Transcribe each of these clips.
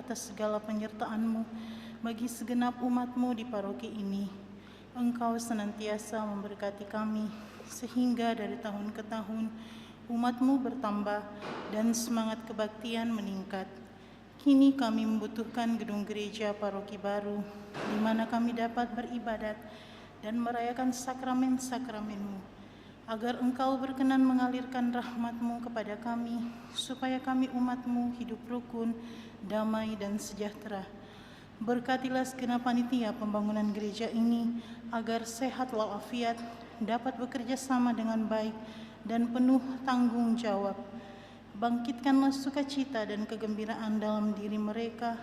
atas segala penyertaan-Mu bagi segenap umat-Mu di paroki ini. Engkau senantiasa memberkati kami, sehingga dari tahun ke tahun umat-Mu bertambah dan semangat kebaktian meningkat. Kini kami membutuhkan gedung gereja paroki baru, di mana kami dapat beribadat dan merayakan sakramen-sakramen-Mu, agar Engkau berkenan mengalirkan rahmat-Mu kepada kami, supaya kami umat-Mu hidup rukun, damai, dan sejahtera. Berkatilah segenap panitia pembangunan gereja ini, agar sehat walafiat, dapat bekerja sama dengan baik dan penuh tanggung jawab. Bangkitkanlah sukacita dan kegembiraan dalam diri mereka,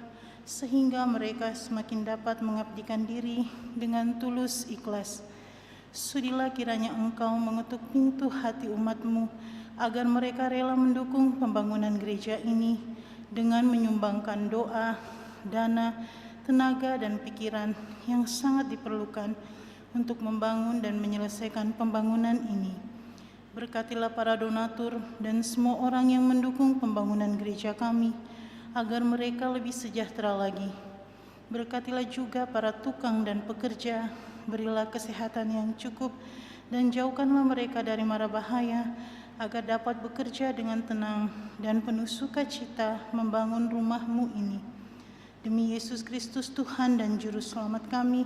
sehingga mereka semakin dapat mengabdikan diri dengan tulus ikhlas. Sudilah kiranya Engkau mengetuk pintu hati umat-Mu, agar mereka rela mendukung pembangunan gereja ini dengan menyumbangkan doa, dana, tenaga, dan pikiran yang sangat diperlukan untuk membangun dan menyelesaikan pembangunan ini. Berkatilah para donatur dan semua orang yang mendukung pembangunan gereja kami, agar mereka lebih sejahtera lagi. Berkatilah juga para tukang dan pekerja, berilah kesehatan yang cukup, dan jauhkanlah mereka dari mara bahaya, agar dapat bekerja dengan tenang dan penuh sukacita membangun rumah-Mu ini. Demi Yesus Kristus Tuhan dan Juru Selamat kami,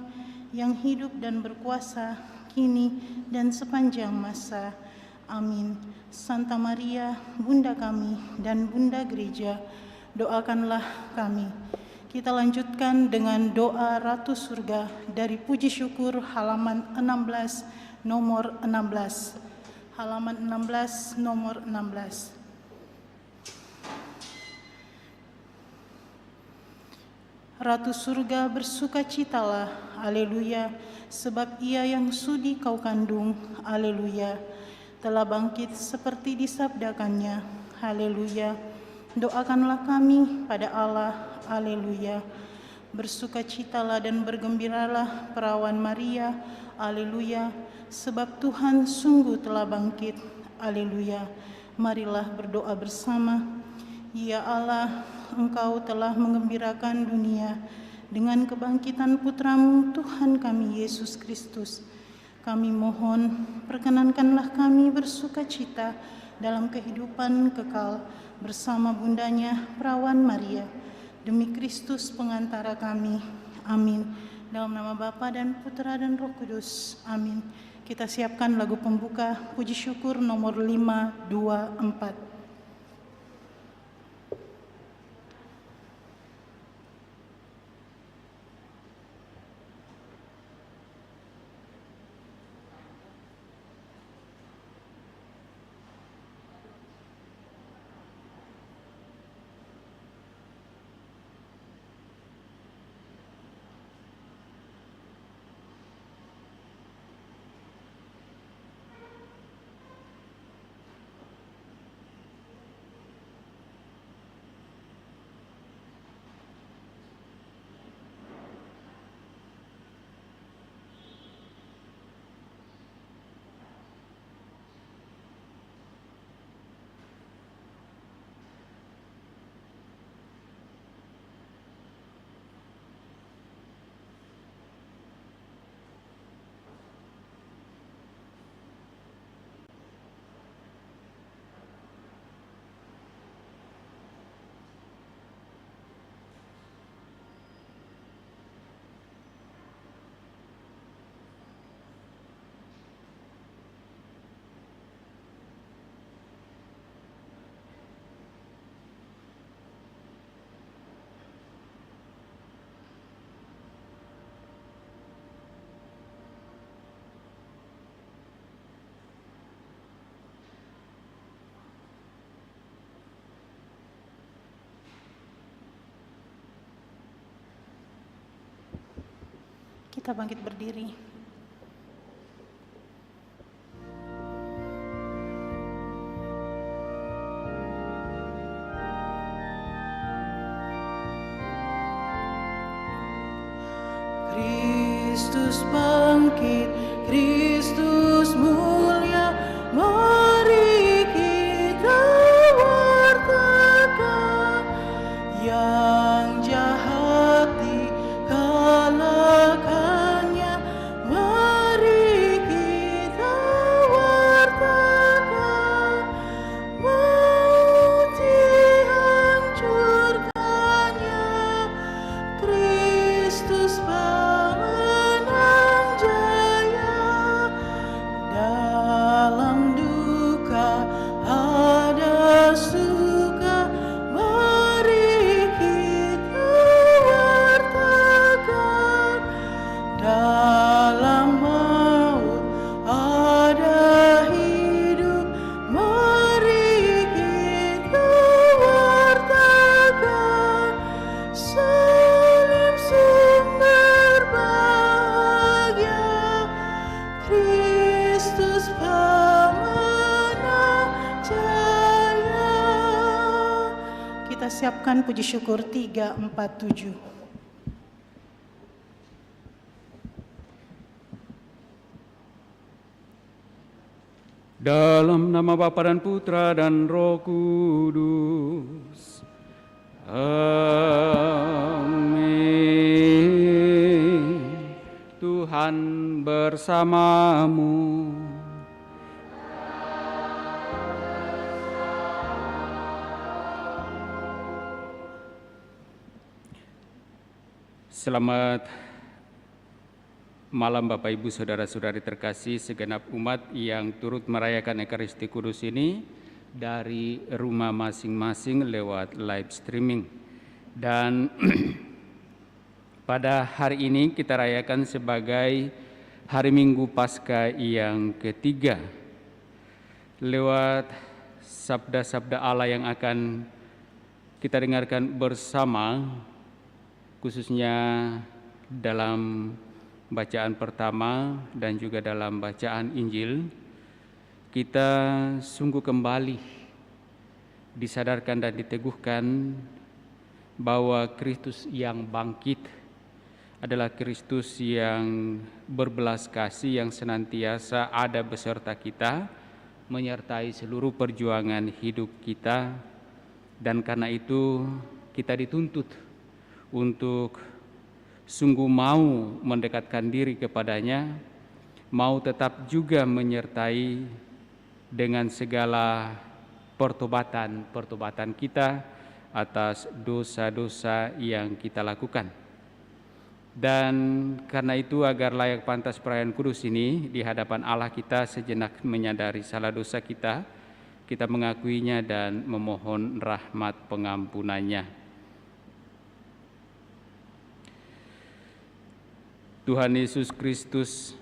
yang hidup dan berkuasa, kini dan sepanjang masa. Amin. Santa Maria, Bunda kami dan Bunda Gereja, doakanlah kami. Kita lanjutkan dengan doa Ratu Surga dari Puji Syukur halaman 16 nomor 16. Halaman 16 nomor 16. Ratu Surga, bersukacitalah, haleluya, sebab Ia yang sudi Kau kandung, haleluya, telah bangkit seperti disabdakannya, haleluya. Doakanlah kami pada Allah, haleluya. Bersukacitalah dan bergembiralah perawan Maria, haleluya, sebab Tuhan sungguh telah bangkit, haleluya. Marilah berdoa bersama. Ya Allah, Engkau telah menggembirakan dunia dengan kebangkitan Putra-Mu, Tuhan kami Yesus Kristus. Kami mohon, perkenankanlah kami bersukacita dalam kehidupan kekal bersama bundanya perawan Maria, demi Kristus pengantara kami. Amin. Dalam nama Bapa dan Putra dan Roh Kudus. Amin. Kita siapkan lagu pembuka Puji Syukur nomor 524. Kita bangkit berdiri. Kristus bangkit, Kristus mulia, mari kita wartakan yang Kristus pemenang jaya. Kita siapkan puji syukur 347. Dalam nama Bapa dan Putra dan Roh Kudus. Amin. Tuhan bersamamu. Selamat malam Bapak Ibu Saudara-saudari terkasih segenap umat yang turut merayakan Ekaristi Kudus ini dari rumah masing-masing lewat live streaming. Dan pada hari ini kita rayakan sebagai hari Minggu Paskah yang ketiga. Lewat sabda-sabda Allah yang akan kita dengarkan bersama, khususnya dalam bacaan pertama dan juga dalam bacaan Injil, kita sungguh kembali disadarkan dan diteguhkan bahwa Kristus yang bangkit adalah Kristus yang berbelas kasih, yang senantiasa ada beserta kita, menyertai seluruh perjuangan hidup kita. Dan karena itu kita dituntut untuk sungguh mau mendekatkan diri kepadanya, mau tetap juga menyertai dengan segala pertobatan kita atas dosa-dosa yang kita lakukan. Dan karena itu agar layak pantas perayaan kudus ini di hadapan Allah, kita sejenak menyadari salah dosa kita mengakuinya dan memohon rahmat pengampunannya. Tuhan Yesus Kristus,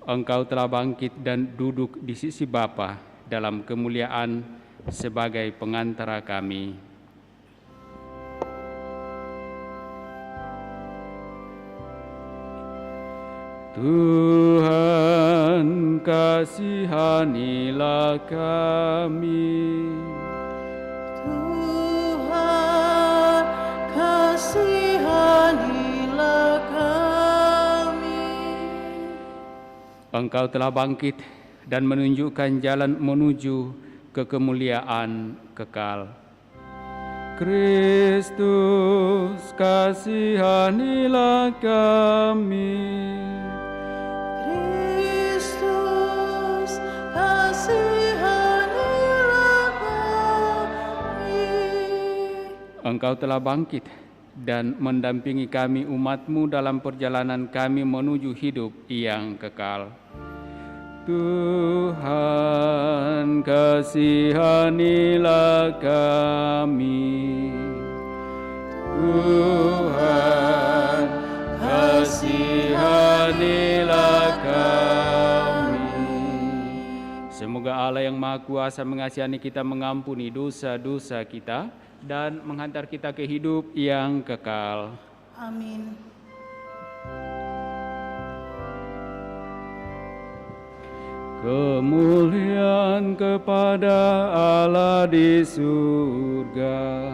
Engkau telah bangkit dan duduk di sisi Bapa dalam kemuliaan sebagai pengantara kami. Tuhan, kasihanilah kami. Tuhan, kasihanilah kami. Engkau telah bangkit dan menunjukkan jalan menuju ke kemuliaan kekal. Kristus, kasihanilah kami. Kristus, kasihanilah kami. Engkau telah bangkit dan mendampingi kami umat-Mu dalam perjalanan kami menuju hidup yang kekal. Tuhan, kasihanilah kami. Tuhan, kasihanilah kami. Semoga Allah yang Maha Kuasa mengasihani kita, mengampuni dosa-dosa kita, dan menghantar kita ke hidup yang kekal. Amin. Kemuliaan kepada Allah di surga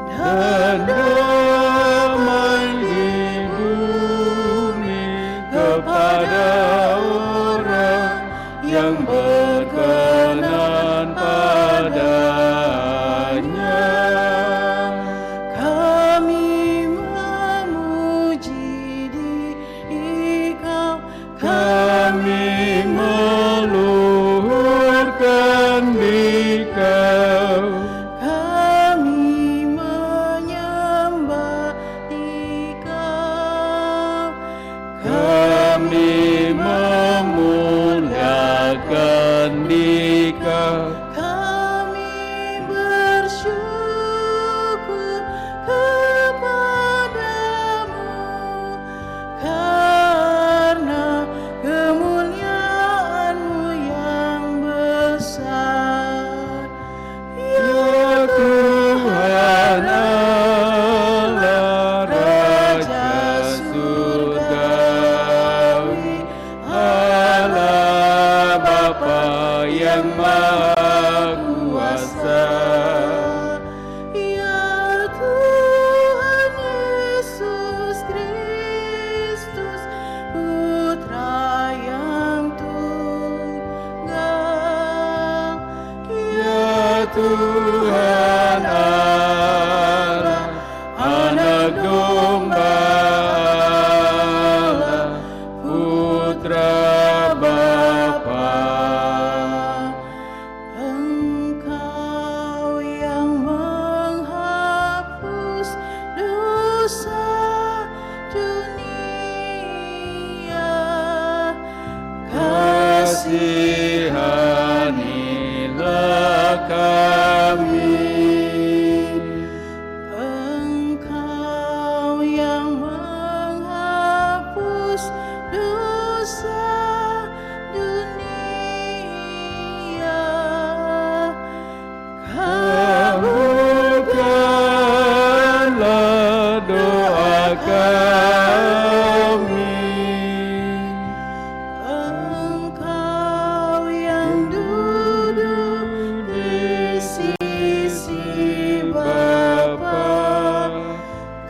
dan damai di bumi kepada orang yang berkenan padanya. Kami memuji Dikau, Kami meluhurkan Dikau, kami menyembah Dikau, kami memuliakan yang Maha Kuasa. Ya Tuhan Yesus Kristus, Putra yang tunggal. Ya Tuhan Allah, Anak Domba Allah, Putra Bapa. Engkau yang menghapus dosa dunia, Kasihanilah kami. Engkau yang menghapus dosa dunia, Kabulkanlah doa kami. Engkau yang duduk di sisi Bapa,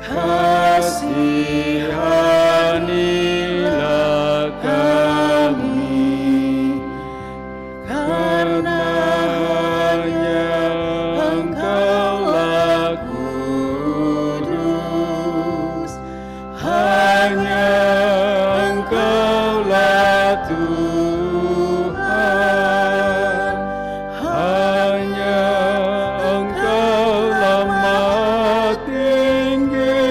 Kasihanilah kami, karena hanya Engkaulah kudus, hanya Engkaulah Tuhan, hanya Engkaulah Maha Tinggi,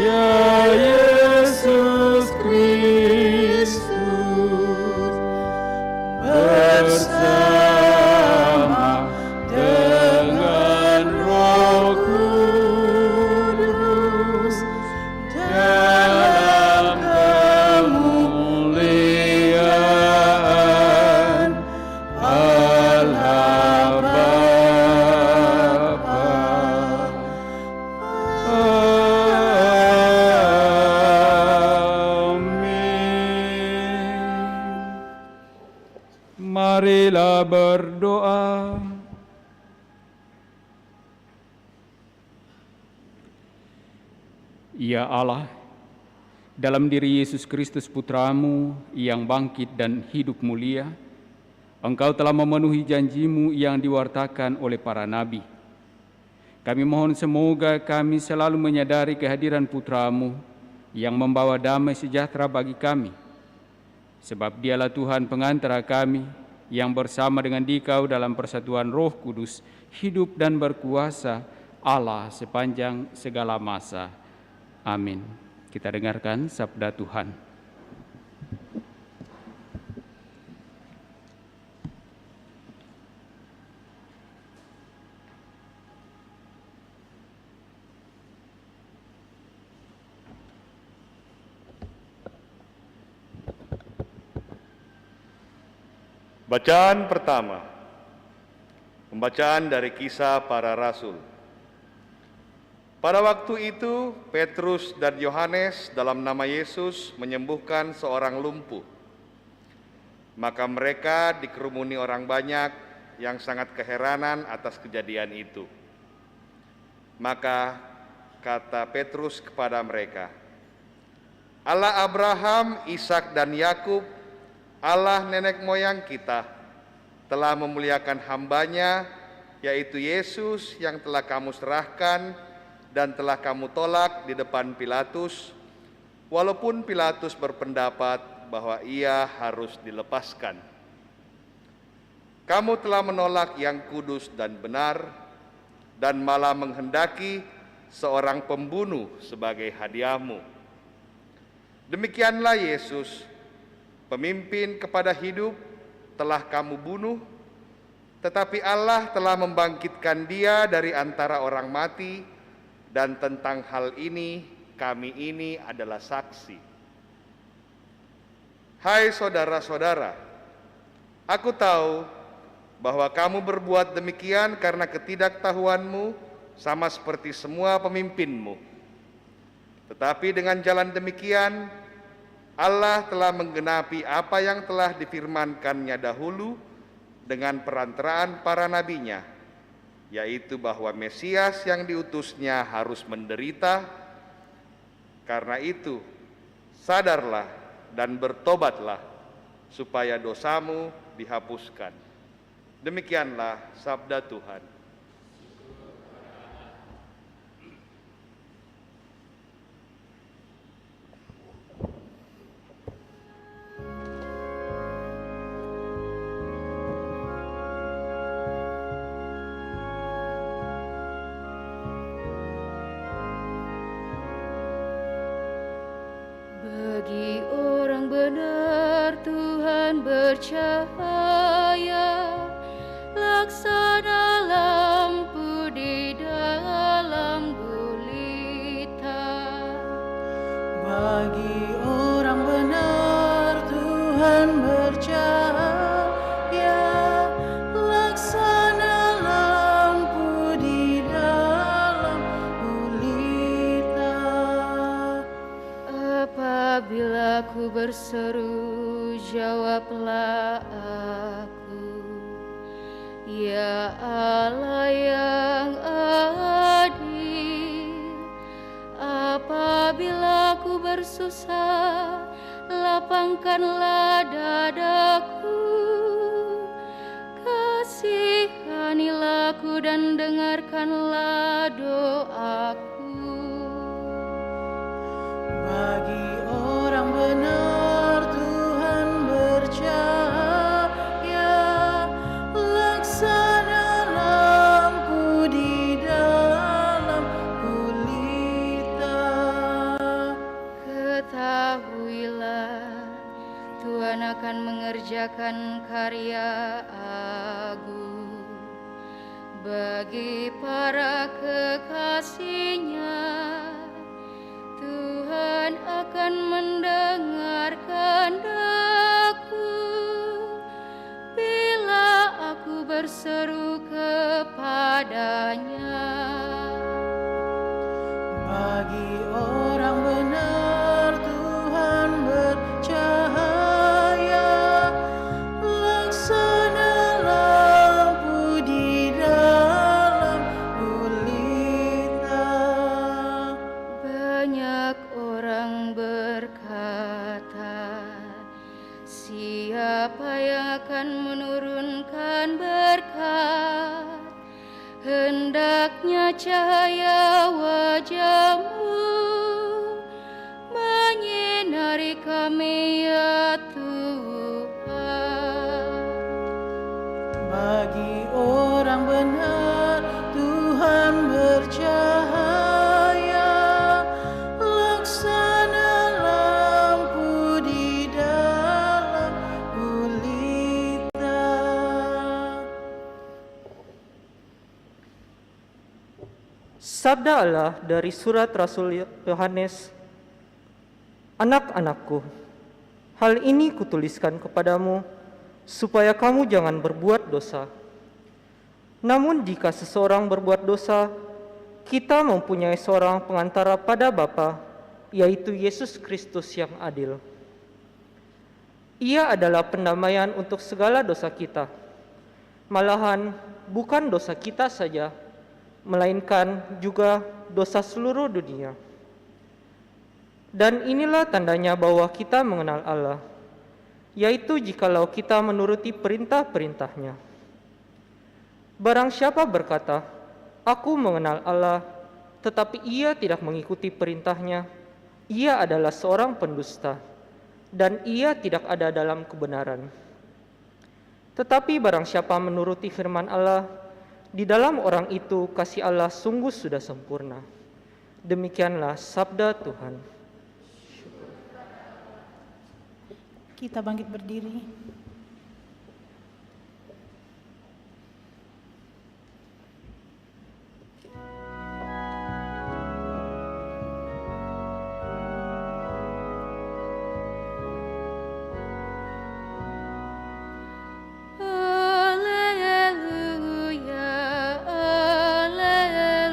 ya Yesus Kristus, bersama dengan Roh Kudus dalam kemuliaan Allah Bapa. Amin. Marilah berdoa. Ya Allah, dalam diri Yesus Kristus Putramu yang bangkit dan hidup mulia, Engkau telah memenuhi janji-Mu yang diwartakan oleh para nabi. Kami mohon semoga kami selalu menyadari kehadiran Putramu yang membawa damai sejahtera bagi kami, sebab Dialah Tuhan pengantara kami yang bersama dengan Dikau dalam persatuan Roh Kudus, hidup dan berkuasa Allah sepanjang segala masa. Amin. Kita dengarkan sabda Tuhan. Bacaan pertama, pembacaan dari Kisah Para Rasul. Pada waktu itu, Petrus dan Yohanes dalam nama Yesus menyembuhkan seorang lumpuh. Maka mereka dikerumuni orang banyak yang sangat keheranan atas kejadian itu. Maka kata Petrus kepada mereka, Allah Abraham, Ishak dan Yakub, Allah nenek moyang kita, telah memuliakan hamba-Nya, yaitu Yesus yang telah kamu serahkan dan telah kamu tolak di depan Pilatus, walaupun Pilatus berpendapat bahwa ia harus dilepaskan. Kamu telah menolak yang kudus dan benar, dan malah menghendaki seorang pembunuh sebagai hadiahmu. Demikianlah Yesus, pemimpin kepada hidup, telah kamu bunuh, tetapi Allah telah membangkitkan Dia dari antara orang mati, dan tentang hal ini kami ini adalah saksi. Hai saudara-saudara, aku tahu bahwa kamu berbuat demikian karena ketidaktahuanmu sama seperti semua pemimpinmu. Tetapi dengan jalan demikian, Allah telah menggenapi apa yang telah difirmankannya dahulu dengan perantaraan para nabinya, yaitu bahwa Mesias yang diutusnya harus menderita. Karena itu, sadarlah dan bertobatlah, supaya dosamu dihapuskan. Demikianlah sabda Tuhan. Bagi orang benar Tuhan bercahaya, laksana lampu di dalam gulita. Bagi orang benar Tuhan bercahaya, laksana lampu di dalam gulita. Apabila ku berseru, jawablah aku, ya Allah yang adil. Apabila ku bersusah, lapangkanlah dadaku. Kasihanilah ku dan dengarkanlah doaku. Bagi orang benar Tuhan bercahaya, laksana lampu di dalam gulita. Ketahuilah, Tuhan akan mengerjakan karya agung bagi para kekasihnya. Tuhan akan mendengarkan daku bila aku berseru kepadanya. Bagi orang benar Tuhan bercahaya, laksana lampu di dalam gulita. Banyak orang berkata, siapa yang akan menurunkan berkat? Hendaknya cahaya wajah-Mu menyinari kami, ya Tuhan. Bagi orang benar Tuhan bercahaya, laksana lampu di dalam gulita. Sabda Allah dari surat Rasul Yohanes. Anak-anakku, hal ini kutuliskan kepadamu, supaya kamu jangan berbuat dosa. Namun jika seseorang berbuat dosa, kita mempunyai seorang pengantara pada Bapa, yaitu Yesus Kristus yang adil. Ia adalah pendamaian untuk segala dosa kita. Malahan bukan dosa kita saja, melainkan juga dosa seluruh dunia. Dan inilah tandanya bahwa kita mengenal Allah, yaitu jikalau kita menuruti perintah-perintahnya. Barang siapa berkata, aku mengenal Allah, tetapi ia tidak mengikuti perintahnya, ia adalah seorang pendusta, dan ia tidak ada dalam kebenaran. Tetapi barang siapa menuruti firman Allah, di dalam orang itu kasih Allah sungguh sudah sempurna. Demikianlah sabda Tuhan. Kita bangkit berdiri.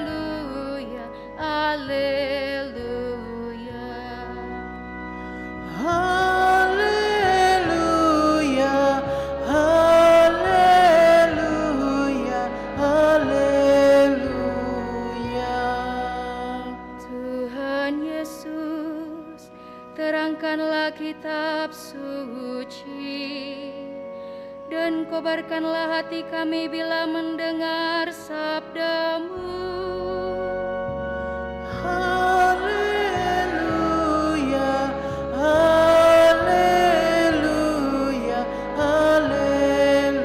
Alleluia, alleluia. suci. Dan kobarkanlah hati kami bila mendengar sabda-Mu. Haleluya, haleluya, haleluya.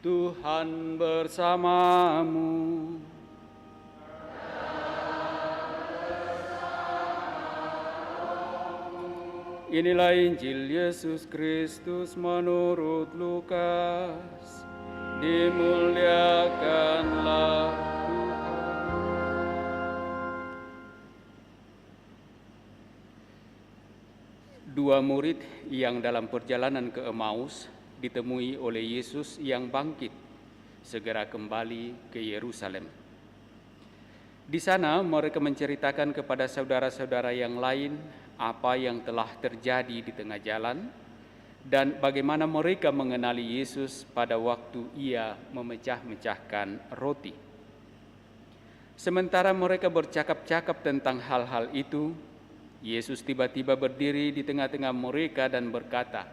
Tuhan bersamamu. Inilah Injil Yesus Kristus menurut Lukas. Dimuliakanlah Tuhan. Dua murid yang dalam perjalanan ke Emmaus ditemui oleh Yesus yang bangkit, segera kembali ke Yerusalem. Di sana mereka menceritakan kepada saudara-saudara yang lain apa yang telah terjadi di tengah jalan dan bagaimana mereka mengenali Yesus pada waktu Ia memecah-mecahkan roti. Sementara mereka bercakap-cakap tentang hal-hal itu, Yesus tiba-tiba berdiri di tengah-tengah mereka dan berkata,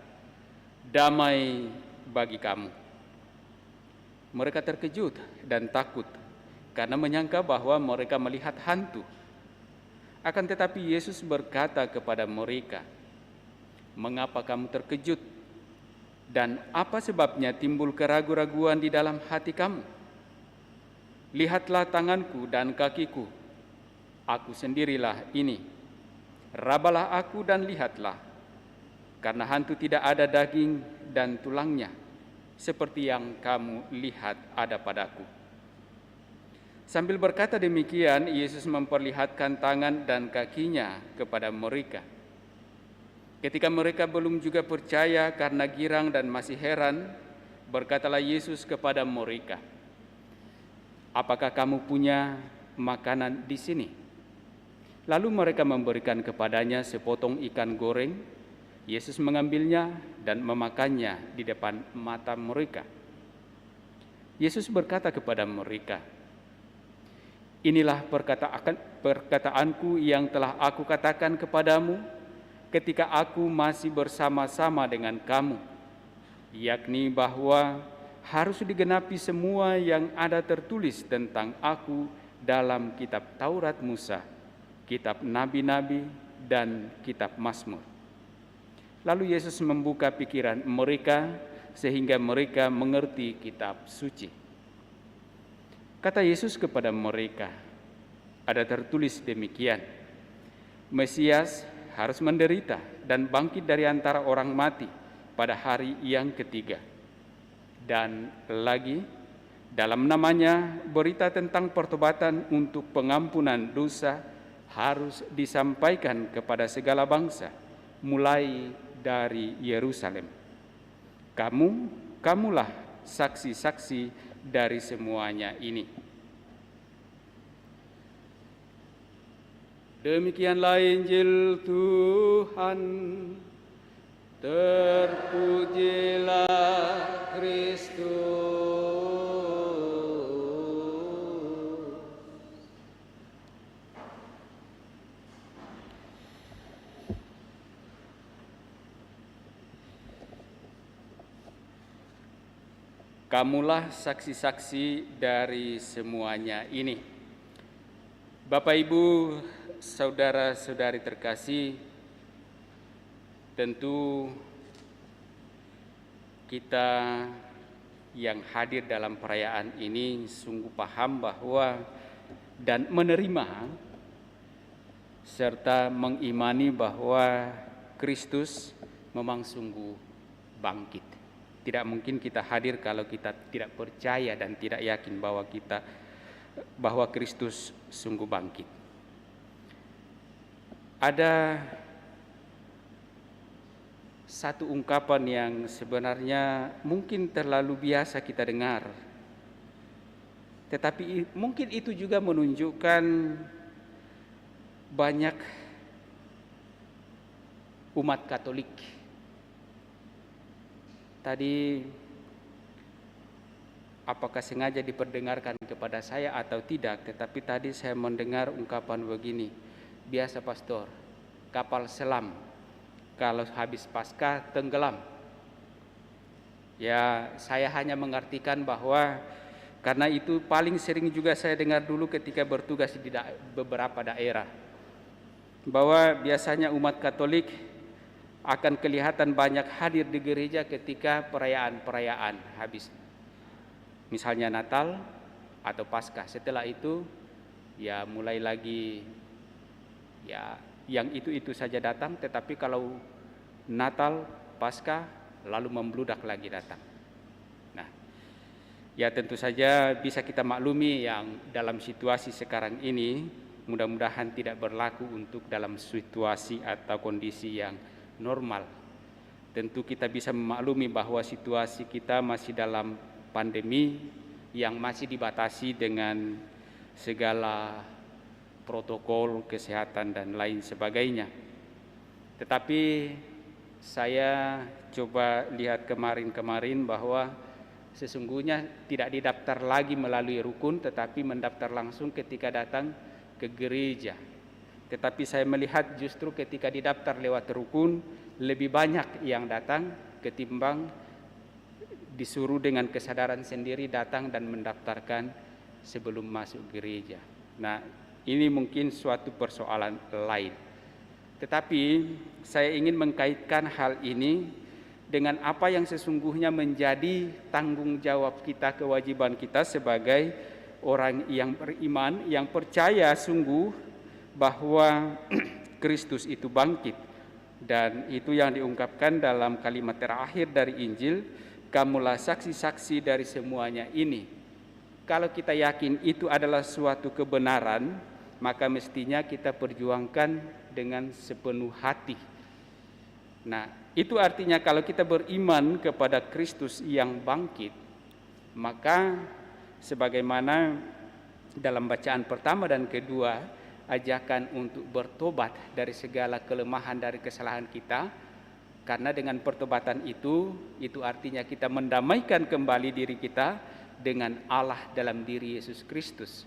"Damai bagi kamu." Mereka terkejut dan takut karena menyangka bahwa mereka melihat hantu. Akan tetapi Yesus berkata kepada mereka, "Mengapa kamu terkejut? Dan apa sebabnya timbul keraguan-raguan di dalam hati kamu? Lihatlah tanganku dan kakiku. Aku sendirilah ini. Rabalah aku dan lihatlah. Karena hantu tidak ada daging dan tulangnya, seperti yang kamu lihat ada padaku." Sambil berkata demikian, Yesus memperlihatkan tangan dan kakinya kepada mereka. Ketika mereka belum juga percaya karena girang dan masih heran, berkatalah Yesus kepada mereka, "Apakah kamu punya makanan di sini?" Lalu mereka memberikan kepadanya sepotong ikan goreng. Yesus mengambilnya dan memakannya di depan mata mereka. Yesus berkata kepada mereka, "Inilah perkataanku yang telah aku katakan kepadamu ketika aku masih bersama-sama dengan kamu, yakni bahwa harus digenapi semua yang ada tertulis tentang aku dalam kitab Taurat Musa, kitab Nabi-Nabi, dan kitab Mazmur." Lalu Yesus membuka pikiran mereka sehingga mereka mengerti kitab suci. Kata Yesus kepada mereka, "Ada tertulis demikian, Mesias harus menderita dan bangkit dari antara orang mati pada hari yang ketiga. Dan lagi, dalam namanya berita tentang pertobatan untuk pengampunan dosa harus disampaikan kepada segala bangsa, mulai dari Yerusalem. Kamulah saksi-saksi dari semuanya ini." Demikianlah Injil Tuhan. Terpujilah Kristus. Kamulah saksi-saksi dari semuanya ini. Bapak, Ibu, saudara-saudari terkasih, tentu kita yang hadir dalam perayaan ini sungguh paham bahwa dan menerima serta mengimani bahwa Kristus memang sungguh bangkit. Tidak mungkin kita hadir kalau kita tidak percaya dan tidak yakin bahwa Kristus sungguh bangkit. Ada satu ungkapan yang sebenarnya mungkin terlalu biasa kita dengar, tetapi mungkin itu juga menunjukkan banyak umat Katolik. Tadi apakah sengaja diperdengarkan kepada saya atau tidak, tetapi tadi saya mendengar ungkapan begini, biasa pastor, kapal selam kalau habis Paskah tenggelam. Ya, saya hanya mengartikan bahwa karena itu paling sering juga saya dengar dulu ketika bertugas di beberapa daerah, bahwa biasanya umat Katolik akan kelihatan banyak hadir di gereja ketika perayaan-perayaan habis. Misalnya Natal atau Paskah. Setelah itu ya mulai lagi ya yang itu saja datang, tetapi kalau Natal, Paskah lalu membludak lagi datang. Nah, ya tentu saja bisa kita maklumi yang dalam situasi sekarang ini mudah-mudahan tidak berlaku untuk dalam situasi atau kondisi yang normal. Tentu kita bisa memaklumi bahwa situasi kita masih dalam pandemi yang masih dibatasi dengan segala protokol kesehatan dan lain sebagainya. Tetapi saya coba lihat kemarin bahwa sesungguhnya tidak didaftar lagi melalui rukun, tetapi mendaftar langsung ketika datang ke gereja. Tetapi saya melihat justru ketika didaftar lewat rukun lebih banyak yang datang ketimbang disuruh dengan kesadaran sendiri datang dan mendaftarkan sebelum masuk gereja. Nah, ini mungkin suatu persoalan lain. Tetapi saya ingin mengkaitkan hal ini dengan apa yang sesungguhnya menjadi tanggung jawab kita, kewajiban kita sebagai orang yang beriman, yang percaya sungguh bahwa Kristus itu bangkit. Dan itu yang diungkapkan dalam kalimat terakhir dari Injil, kamulah saksi-saksi dari semuanya ini. Kalau kita yakin itu adalah suatu kebenaran, maka mestinya kita perjuangkan dengan sepenuh hati. Nah, itu artinya kalau kita beriman kepada Kristus yang bangkit, maka sebagaimana dalam bacaan pertama dan kedua, ajakan untuk bertobat dari segala kelemahan dari kesalahan kita, karena dengan pertobatan itu artinya kita mendamaikan kembali diri kita dengan Allah dalam diri Yesus Kristus.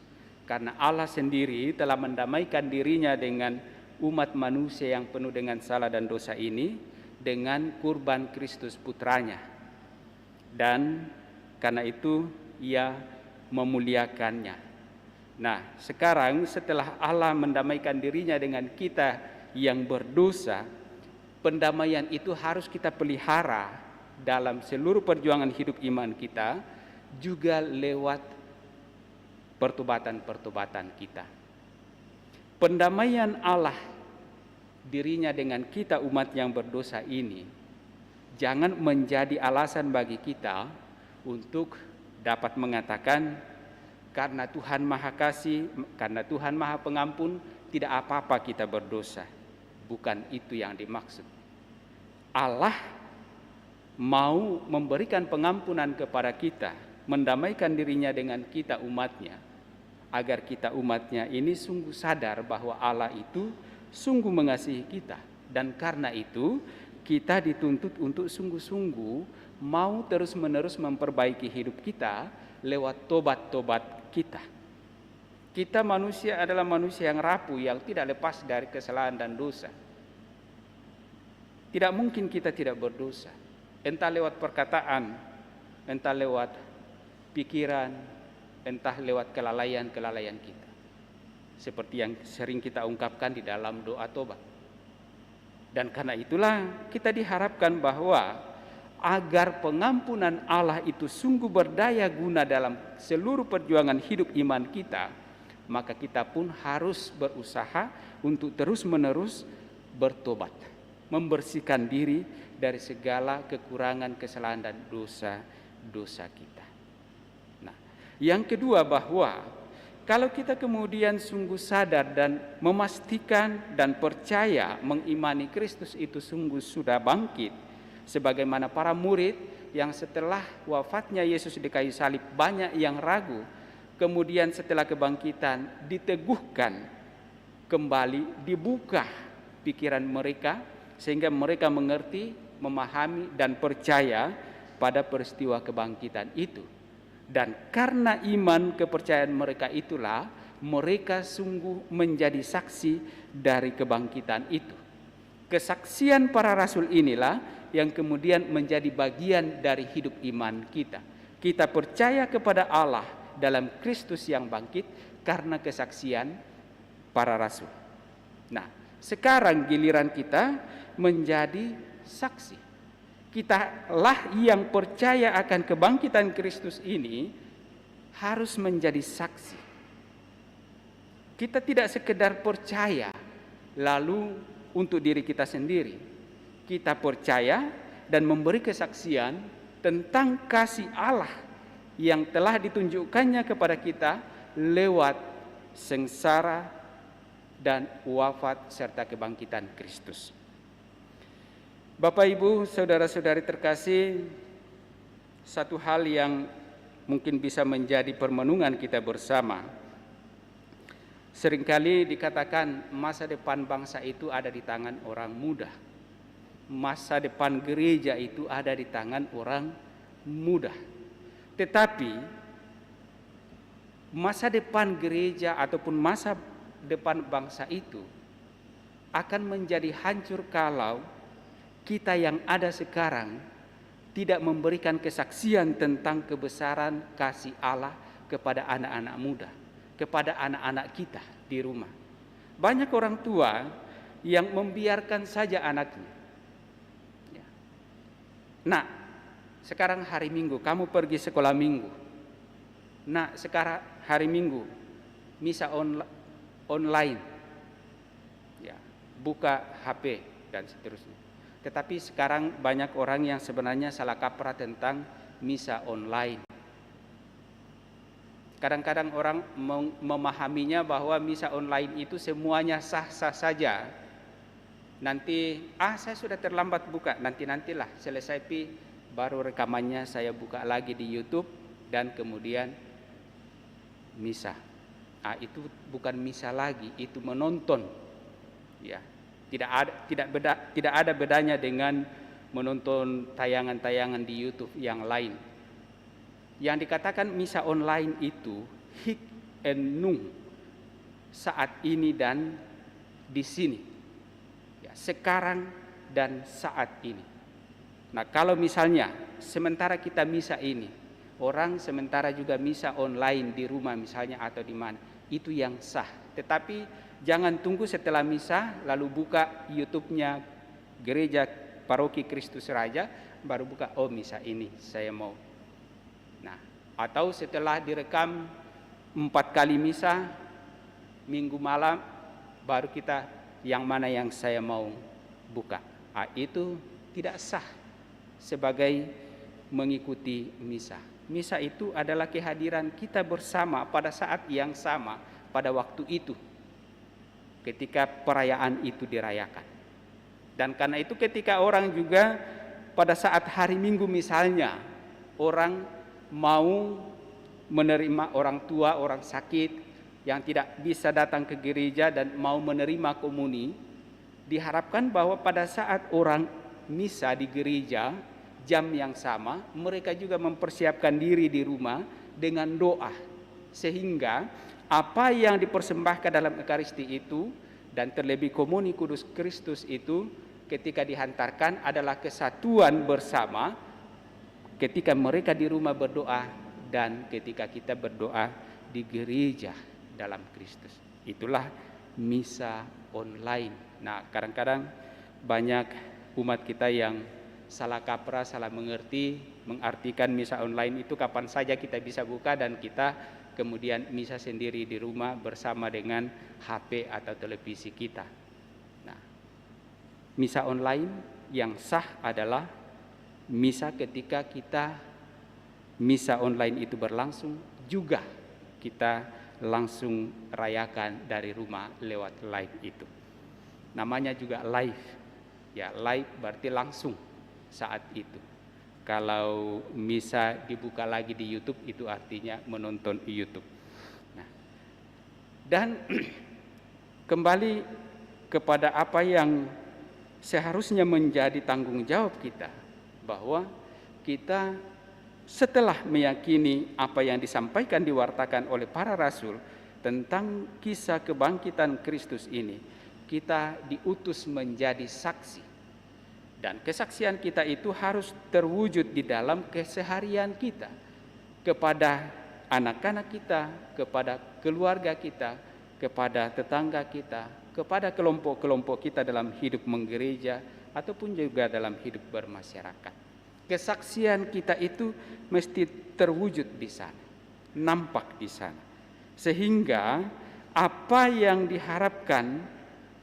Karena Allah sendiri telah mendamaikan dirinya dengan umat manusia yang penuh dengan salah dan dosa ini dengan kurban Kristus putranya. Dan karena itu ia memuliakannya. Nah, sekarang setelah Allah mendamaikan dirinya dengan kita yang berdosa, pendamaian itu harus kita pelihara dalam seluruh perjuangan hidup iman kita, juga lewat pertobatan-pertobatan kita. Pendamaian Allah dirinya dengan kita umat yang berdosa ini jangan menjadi alasan bagi kita untuk dapat mengatakan karena Tuhan Maha Kasih, karena Tuhan Maha Pengampun, tidak apa-apa kita berdosa. Bukan itu yang dimaksud. Allah mau memberikan pengampunan kepada kita, mendamaikan dirinya dengan kita umatnya, agar kita umatnya ini sungguh sadar bahwa Allah itu sungguh mengasihi kita. Dan karena itu kita dituntut untuk sungguh-sungguh mau terus-menerus memperbaiki hidup kita lewat tobat-tobat kita. Kita manusia adalah manusia yang rapuh, yang tidak lepas dari kesalahan dan dosa. Tidak mungkin kita tidak berdosa, entah lewat perkataan, entah lewat pikiran, entah lewat kelalaian-kelalaian kita. Seperti yang sering kita ungkapkan di dalam doa tobat. Dan karena itulah kita diharapkan bahwa agar pengampunan Allah itu sungguh berdaya guna dalam seluruh perjuangan hidup iman kita, maka kita pun harus berusaha untuk terus-menerus bertobat, membersihkan diri dari segala kekurangan, kesalahan dan dosa-dosa kita. Nah, yang kedua bahwa kalau kita kemudian sungguh sadar dan memastikan dan percaya mengimani Kristus itu sungguh sudah bangkit, sebagaimana para murid yang setelah wafatnya Yesus di kayu salib banyak yang ragu, kemudian setelah kebangkitan diteguhkan kembali, dibuka pikiran mereka sehingga mereka mengerti, memahami dan percaya pada peristiwa kebangkitan itu. Dan karena iman kepercayaan mereka itulah mereka sungguh menjadi saksi dari kebangkitan itu. Kesaksian para rasul inilah yang kemudian menjadi bagian dari hidup iman kita. Kita percaya kepada Allah dalam Kristus yang bangkit karena kesaksian para rasul. Nah, sekarang giliran kita menjadi saksi. Kitalah yang percaya akan kebangkitan Kristus ini harus menjadi saksi. Kita tidak sekedar percaya lalu untuk diri kita sendiri. Kita percaya dan memberi kesaksian tentang kasih Allah yang telah ditunjukkannya kepada kita lewat sengsara dan wafat serta kebangkitan Kristus. Bapak, Ibu, saudara-saudari terkasih, satu hal yang mungkin bisa menjadi permenungan kita bersama. Seringkali dikatakan masa depan bangsa itu ada di tangan orang muda. Masa depan gereja itu ada di tangan orang muda. Tetapi masa depan gereja ataupun masa depan bangsa itu akan menjadi hancur kalau kita yang ada sekarang tidak memberikan kesaksian tentang kebesaran kasih Allah kepada anak-anak muda, kepada anak-anak kita di rumah. Banyak orang tua yang membiarkan saja anaknya. Nah, sekarang hari Minggu, kamu pergi sekolah Minggu. Nah, sekarang hari Minggu, misa online, ya, buka HP dan seterusnya. Tetapi sekarang banyak orang yang sebenarnya salah kaprah tentang misa online. Kadang-kadang orang memahaminya bahwa misa online itu semuanya sah-sah saja. Nanti, saya sudah terlambat buka, nantilah selesai baru rekamannya saya buka lagi di YouTube dan kemudian misa. Itu bukan misa lagi, itu menonton. Ya. Tidak ada bedanya dengan menonton tayangan-tayangan di YouTube yang lain. Yang dikatakan misa online itu hik and nung, saat ini dan di sini, ya, sekarang dan saat ini. Nah, kalau misalnya sementara kita misa ini, orang sementara juga misa online di rumah misalnya atau di mana, itu yang sah. Tetapi jangan tunggu setelah misa lalu buka YouTube-nya Gereja Paroki Kristus Raja baru buka, misa ini saya mau. Nah, atau setelah direkam 4 kali misa Minggu malam baru kita yang mana yang saya mau buka. Itu tidak sah sebagai mengikuti misa. Misa itu adalah kehadiran kita bersama pada saat yang sama pada waktu itu, ketika perayaan itu dirayakan. Dan karena itu ketika orang juga pada saat hari Minggu misalnya, orang mau menerima orang tua, orang sakit yang tidak bisa datang ke gereja dan mau menerima komuni, diharapkan bahwa pada saat orang misa di gereja, jam yang sama, mereka juga mempersiapkan diri di rumah dengan doa. Sehingga apa yang dipersembahkan dalam Ekaristi itu dan terlebih komuni kudus Kristus itu ketika dihantarkan adalah kesatuan bersama ketika mereka di rumah berdoa dan ketika kita berdoa di gereja dalam Kristus. Itulah misa online. Nah, kadang-kadang banyak umat kita yang salah kaprah, salah mengartikan misa online itu kapan saja kita bisa buka dan kita kemudian misa sendiri di rumah bersama dengan HP atau televisi kita. Nah, misa online yang sah adalah misa ketika misa online itu berlangsung juga kita langsung rayakan dari rumah lewat live itu. Namanya juga live. Ya, live berarti langsung saat itu. Kalau misa dibuka lagi di YouTube itu artinya menonton YouTube. Nah, dan kembali kepada apa yang seharusnya menjadi tanggung jawab kita, bahwa kita setelah meyakini apa yang disampaikan diwartakan oleh para rasul tentang kisah kebangkitan Kristus ini, kita diutus menjadi saksi. Dan kesaksian kita itu harus terwujud di dalam keseharian kita, kepada anak-anak kita, kepada keluarga kita, kepada tetangga kita, kepada kelompok-kelompok kita dalam hidup menggereja ataupun juga dalam hidup bermasyarakat. Kesaksian kita itu mesti terwujud di sana, nampak di sana. Sehingga apa yang diharapkan,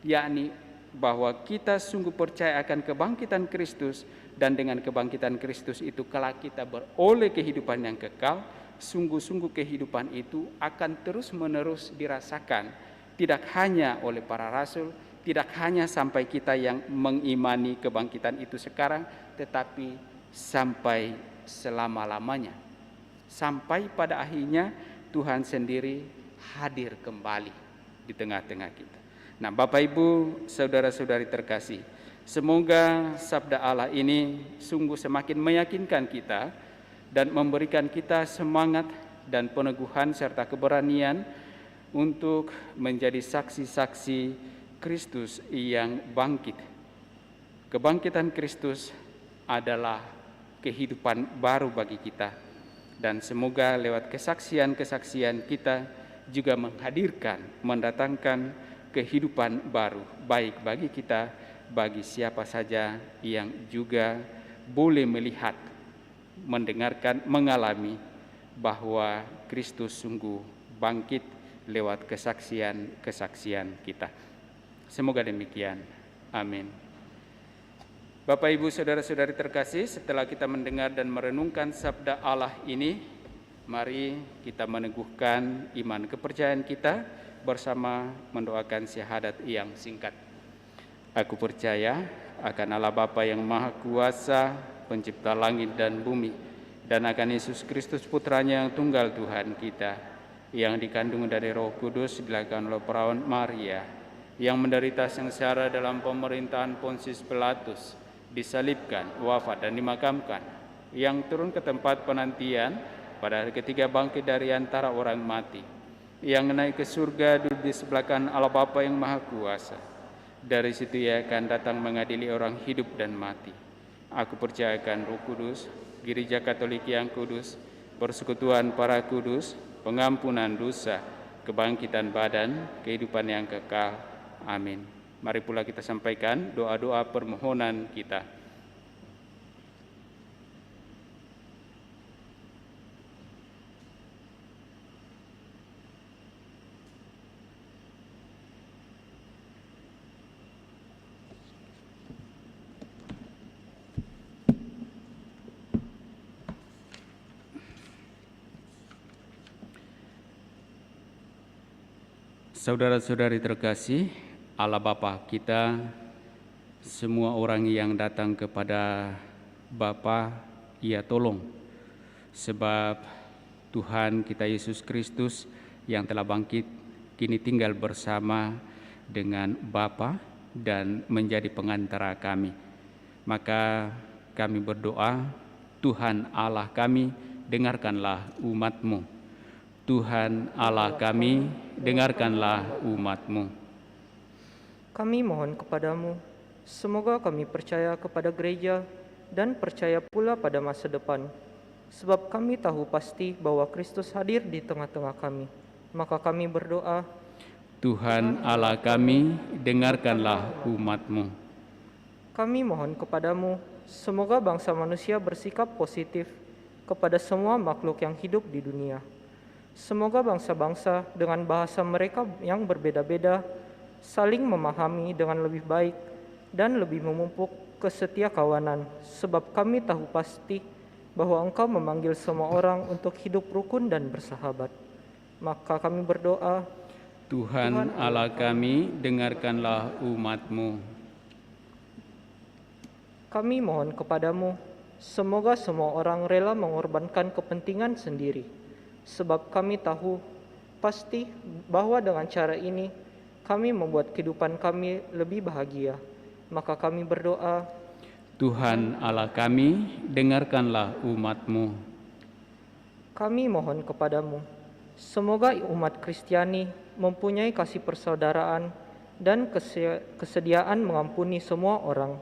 yakni bahwa kita sungguh percaya akan kebangkitan Kristus, dan dengan kebangkitan Kristus itu kelak kita beroleh kehidupan yang kekal, sungguh-sungguh kehidupan itu akan terus-menerus dirasakan, tidak hanya oleh para rasul, tidak hanya sampai kita yang mengimani kebangkitan itu sekarang, tetapi sampai selama-lamanya. Sampai pada akhirnya Tuhan sendiri hadir kembali di tengah-tengah kita. Nah, Bapak Ibu, saudara-saudari terkasih, semoga sabda Allah ini sungguh semakin meyakinkan kita dan memberikan kita semangat dan peneguhan serta keberanian untuk menjadi saksi-saksi Kristus yang bangkit. Kebangkitan Kristus adalah kehidupan baru bagi kita, dan semoga lewat kesaksian-kesaksian kita juga mendatangkan kehidupan baru, baik bagi kita, bagi siapa saja yang juga boleh melihat, mendengarkan, mengalami bahwa Kristus sungguh bangkit lewat kesaksian-kesaksian kita. Semoga demikian. Amin. Bapak, Ibu, saudara-saudari terkasih, setelah kita mendengar dan merenungkan sabda Allah ini, mari kita meneguhkan iman kepercayaan kita bersama mendoakan syahadat yang singkat. Aku percaya akan Allah Bapa yang Maha Kuasa, pencipta langit dan bumi, dan akan Yesus Kristus Putranya yang tunggal Tuhan kita, yang dikandung dari Roh Kudus, dilahirkan oleh perawan Maria, yang menderita sengsara dalam pemerintahan Pontius Pilatus, disalibkan, wafat dan dimakamkan, yang turun ke tempat penantian, pada hari ketiga bangkit dari antara orang mati, yang naik ke surga, duduk di sebelah kanan Allah Bapa yang Maha Kuasa. Dari situ Ia akan datang mengadili orang hidup dan mati. Aku percayakan Roh Kudus, Gereja Katolik yang kudus, persekutuan para kudus, pengampunan dosa, kebangkitan badan, kehidupan yang kekal. Amin. Mari pula kita sampaikan doa-doa permohonan kita. Saudara-saudari terkasih, Allah Bapa kita, semua orang yang datang kepada Bapa, Ia tolong. Sebab Tuhan kita Yesus Kristus yang telah bangkit, kini tinggal bersama dengan Bapa dan menjadi pengantara kami. Maka kami berdoa, Tuhan Allah kami, dengarkanlah umat-Mu. Tuhan Allah kami, dengarkanlah umat-Mu. Kami mohon kepadamu, semoga kami percaya kepada gereja dan percaya pula pada masa depan. Sebab kami tahu pasti bahwa Kristus hadir di tengah-tengah kami. Maka kami berdoa, Tuhan Allah kami, dengarkanlah umat-Mu. Kami mohon kepadamu, semoga bangsa manusia bersikap positif kepada semua makhluk yang hidup di dunia. Semoga bangsa-bangsa dengan bahasa mereka yang berbeda-beda saling memahami dengan lebih baik dan lebih memupuk kesetiakawanan, sebab kami tahu pasti bahwa Engkau memanggil semua orang untuk hidup rukun dan bersahabat. Maka kami berdoa, Tuhan Allah kami, dengarkanlah umat-Mu. Kami mohon kepadamu, semoga semua orang rela mengorbankan kepentingan sendiri, sebab kami tahu pasti bahwa dengan cara ini kami membuat kehidupan kami lebih bahagia. Maka kami berdoa, Tuhan Allah kami, dengarkanlah umat-Mu. Kami mohon kepadamu, semoga umat Kristiani mempunyai kasih persaudaraan dan kesediaan mengampuni semua orang,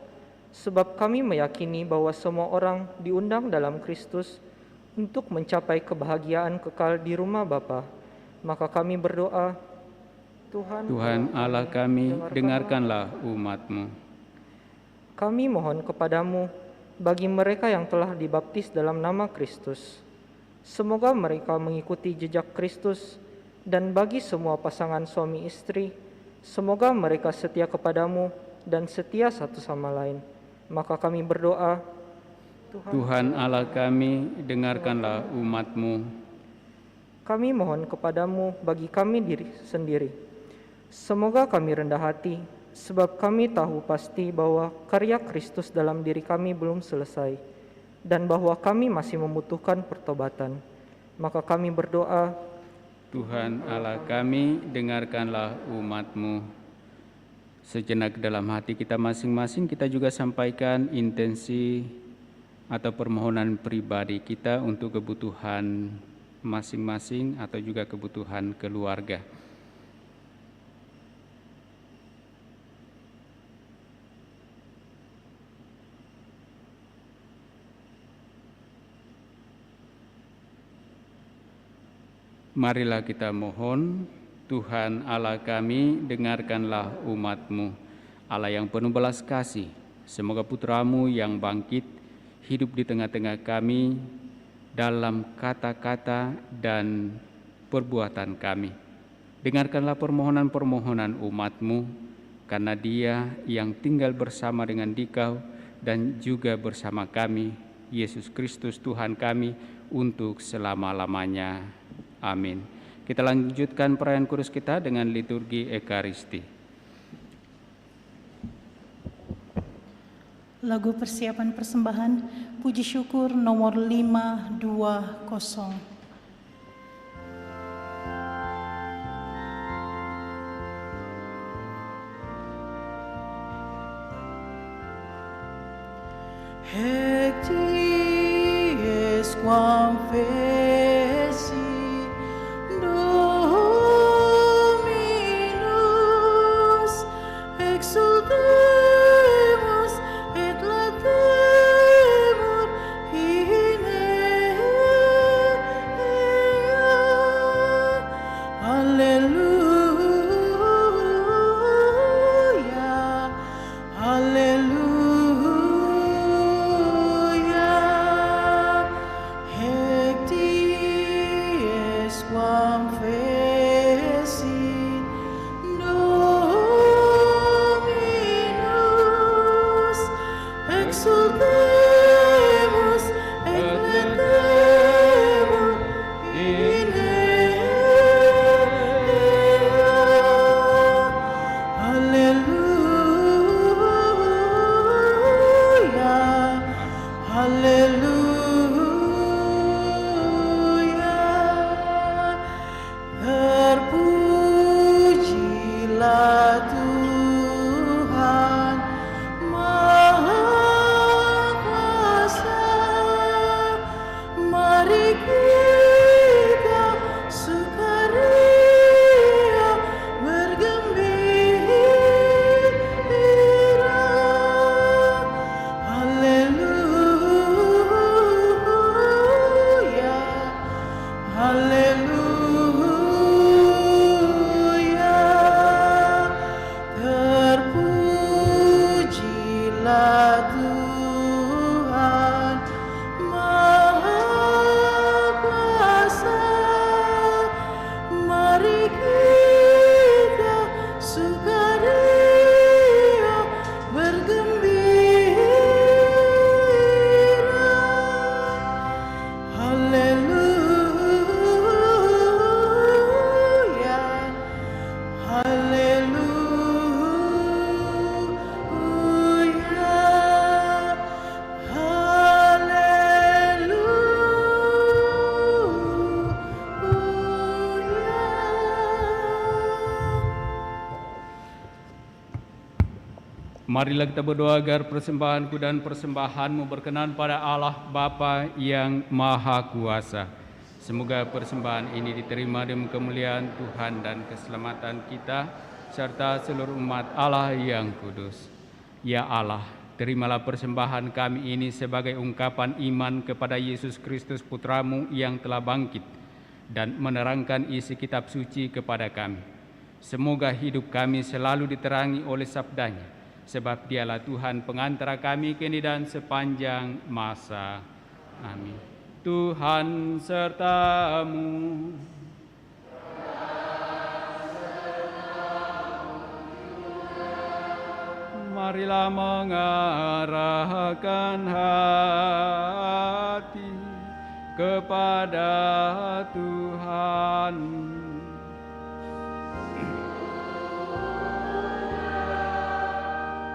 sebab kami meyakini bahwa semua orang diundang dalam Kristus untuk mencapai kebahagiaan kekal di rumah Bapa. Maka kami berdoa, Tuhan Allah kami, dengarkanlah umat-Mu. Kami mohon kepadamu bagi mereka yang telah dibaptis dalam nama Kristus. Semoga mereka mengikuti jejak Kristus, dan bagi semua pasangan suami istri, semoga mereka setia kepadamu dan setia satu sama lain. Maka kami berdoa, Tuhan Allah kami, dengarkanlah umat-Mu. Kami mohon kepadamu bagi kami diri sendiri. Semoga kami rendah hati, sebab kami tahu pasti bahwa karya Kristus dalam diri kami belum selesai, dan bahwa kami masih membutuhkan pertobatan. Maka kami berdoa, Tuhan Allah kami, dengarkanlah umat-Mu. Sejenak dalam hati kita masing-masing, kita juga sampaikan intensi atau permohonan pribadi kita untuk kebutuhan masing-masing atau juga kebutuhan keluarga. Marilah kita mohon, Tuhan Allah kami, dengarkanlah umat-Mu. Allah yang penuh belas kasih, semoga Putra-Mu yang bangkit hidup di tengah-tengah kami dalam kata-kata dan perbuatan kami. Dengarkanlah permohonan-permohonan umat-Mu, karena Dia yang tinggal bersama dengan Dikau dan juga bersama kami, Yesus Kristus Tuhan kami, untuk selama-lamanya. Amin. Kita lanjutkan perayaan kudus kita dengan liturgi Ekaristi. Lagu persiapan persembahan, puji syukur nomor 520. Hecti es quam feci Dominus, exultemus et latemur in ea. Alleluia, alleluia. Hecti es quam feci Dominus, exultemus et latemur in ea. Alleluia, alleluia. Terpujilah Tuhan Maha Kuasa. Mari kita sukaria bergembira. Alleluia, alleluia. Terpujilah Tuhan Maha Kuasa. Mari kita sukaria bergembira. Alleluia, alleluia, alleluia. Marilah kita berdoa agar persembahanku dan persembahanmu berkenan pada Allah Bapa yang Maha Kuasa. Semoga persembahan ini diterima demi kemuliaan Tuhan dan keselamatan kita, serta seluruh umat Allah yang kudus. Ya Allah, terimalah persembahan kami ini sebagai ungkapan iman kepada Yesus Kristus Putra-Mu yang telah bangkit dan menerangkan isi kitab suci kepada kami. Semoga hidup kami selalu diterangi oleh sabdanya, sebab Dialah Tuhan pengantara kami kini dan sepanjang masa. Amin. Tuhan serta-Mu. Marilah mengarahkan hati kepada Tuhan.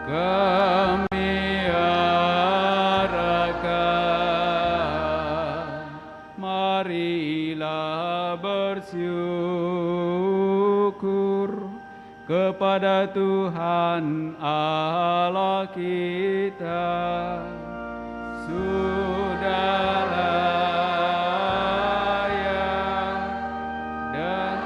Kami arahkan, marilah bersyukur kepada Tuhan Allah kita. Sudah layak dan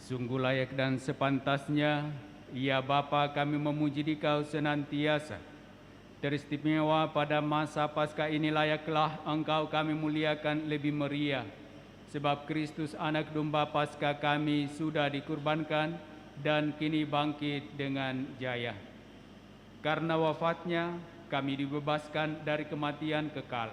sungguh layak dan sepantasnya, ya Bapa, kami memuji Dikau senantiasa. Teristimewa pada masa Paskah ini layaklah Engkau kami muliakan lebih meriah, sebab Kristus anak domba Paskah kami sudah dikurbankan dan kini bangkit dengan jaya. Karena wafatnya kami dibebaskan dari kematian kekal,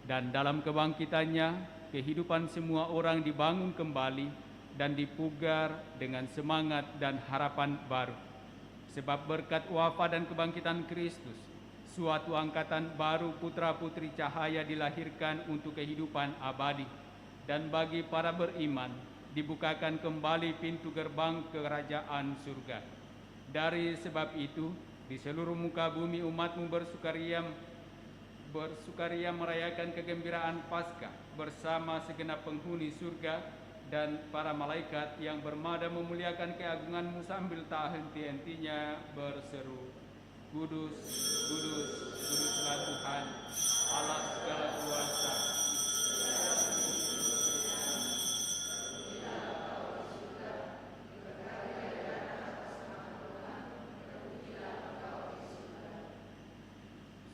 dan dalam kebangkitannya kehidupan semua orang dibangun kembali dan dipugar dengan semangat dan harapan baru. Sebab berkat wafat dan kebangkitan Kristus, suatu angkatan baru putra-putri cahaya dilahirkan untuk kehidupan abadi, dan bagi para beriman dibukakan kembali pintu gerbang kerajaan surga. Dari sebab itu, di seluruh muka bumi umat-Mu bersukaria merayakan kegembiraan Paskah bersama segenap penghuni surga dan para malaikat yang bermada memuliakan keagungan-Mu sambil tak henti-hentinya berseru, Kudus, kudus, kuduslah Tuhan, Allah segala kuasa.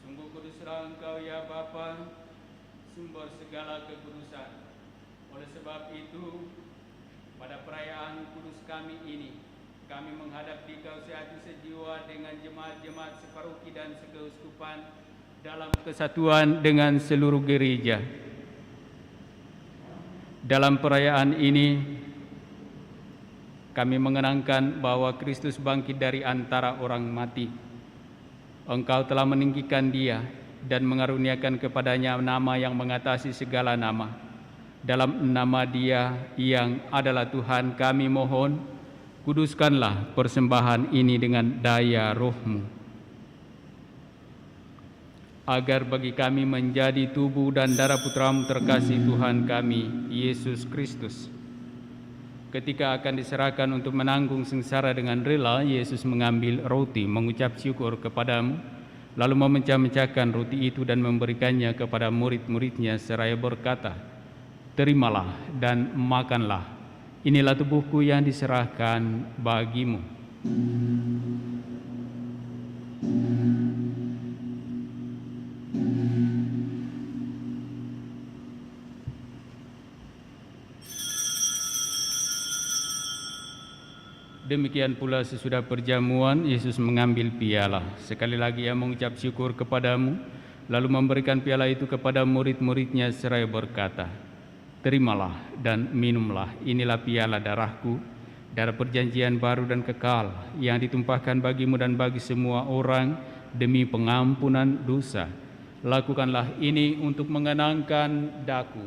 Sungguh kuduslah Engkau ya Bapa, sumber segala kekudusan. Oleh sebab itu, pada perayaan kudus kami ini, kami menghadap Dikau sehati sejiwa dengan jemaat-jemaat separuki dan sekeuskupan dalam kesatuan dengan seluruh gereja. Dalam perayaan ini, kami mengenangkan bahwa Kristus bangkit dari antara orang mati. Engkau telah meninggikan Dia dan mengaruniakan kepadanya nama yang mengatasi segala nama. Dalam nama Dia yang adalah Tuhan, kami mohon, kuduskanlah persembahan ini dengan daya Roh-Mu, agar bagi kami menjadi tubuh dan darah Putra-Mu terkasih Tuhan kami, Yesus Kristus. Ketika akan diserahkan untuk menanggung sengsara dengan rela, Yesus mengambil roti, mengucap syukur kepadamu, lalu memecah-mecahkan roti itu dan memberikannya kepada murid-muridnya seraya berkata, Terimalah dan makanlah. Inilah tubuhku yang diserahkan bagimu. Demikian pula sesudah perjamuan, Yesus mengambil piala. Sekali lagi Ia mengucap syukur kepadamu, lalu memberikan piala itu kepada murid-muridnya seraya berkata, Terimalah dan minumlah, inilah piala darahku, darah perjanjian baru dan kekal, yang ditumpahkan bagimu dan bagi semua orang demi pengampunan dosa. Lakukanlah ini untuk mengenangkan daku.